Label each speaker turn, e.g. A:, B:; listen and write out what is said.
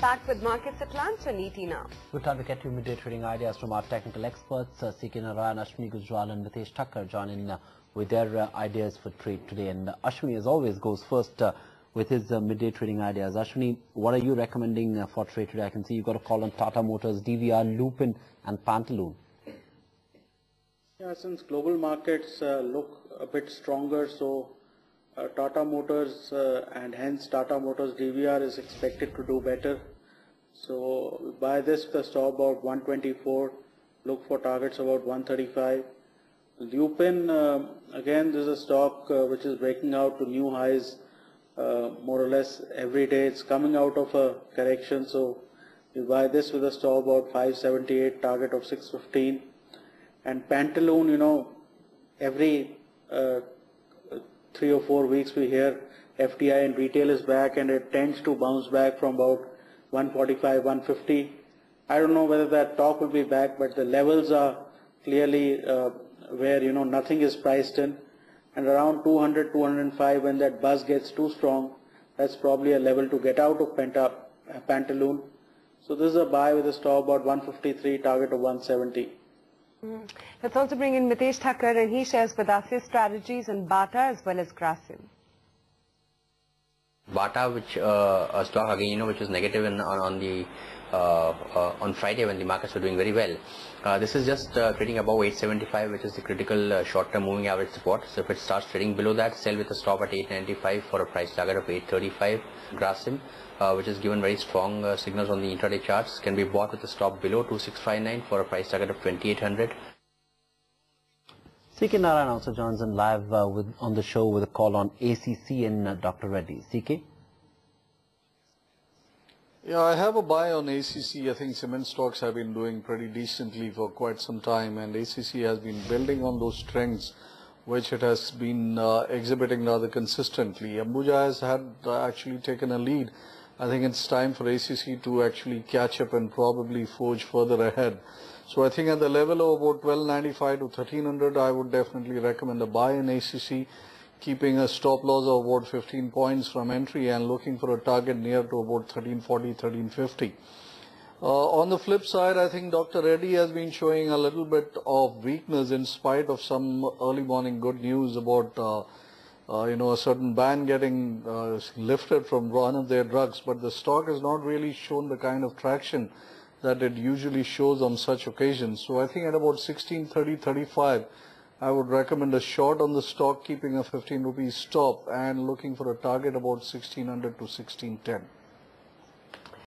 A: Back with markets at lunch and ET Now.
B: Good time to get you midday trading ideas from our technical experts, CK Narayan, Ashwini Gujral and Mitesh Thakkar joining with their ideas for trade today. And Ashwini, as always, goes first with his midday trading ideas. Ashwini, what are you recommending for trade today? I can see you've got a call on Tata Motors, DVR, Lupin and Pantaloon.
C: Yeah, since global markets look a bit stronger, so Tata Motors and hence Tata Motors DVR is expected to do better. So buy this with a stop about 124, look for targets about 135. Lupin, again, this is a stock which is breaking out to new highs more or less every day. It's coming out of a correction, so you buy this with a stop about 578, target of 615. And Pantaloon, you know, every 3 or 4 weeks we hear FDI and retail is back, and it tends to bounce back from about 145, 150. I don't know whether that talk will be back, but the levels are clearly where, you know, nothing is priced in, and around 200, 205, when that buzz gets too strong, that's probably a level to get out of Pantaloon. So this is a buy with a stop about 153, target of 170.
A: Let's also bring in Mitesh Thakkar, and he shares with us his strategies in Bata as well as Grasim.
D: Bata, which a stock again, you know, which was negative on Friday when the markets were doing very well. This is just trading above 875, which is the critical short-term moving average support. So if it starts trading below that, sell with a stop at 895 for a price target of 835. Grasim, which has given very strong signals on the intraday charts, can be bought with a stop below 2659 for a price target of 2800.
B: CK Narayan also joins in live on the show with a call on ACC and Dr. Reddy. CK?
E: Yeah, I have a buy on ACC. I think cement stocks have been doing pretty decently for quite some time, and ACC has been building on those strengths which it has been exhibiting rather consistently. Ambuja has had actually taken a lead. I think it's time for ACC to actually catch up and probably forge further ahead. So I think at the level of about 1295 to 1300, I would definitely recommend a buy in ACC, keeping a stop loss of about 15 points from entry and looking for a target near to about 1340, 1350. On the flip side, I think Dr. Reddy has been showing a little bit of weakness in spite of some early morning good news about you know, a certain ban getting lifted from one of their drugs, but the stock has not really shown the kind of traction that it usually shows on such occasions. So I think at about 1630, 35, I would recommend a short on the stock, keeping a 15 rupees stop and looking for a target about 1600 to 1610.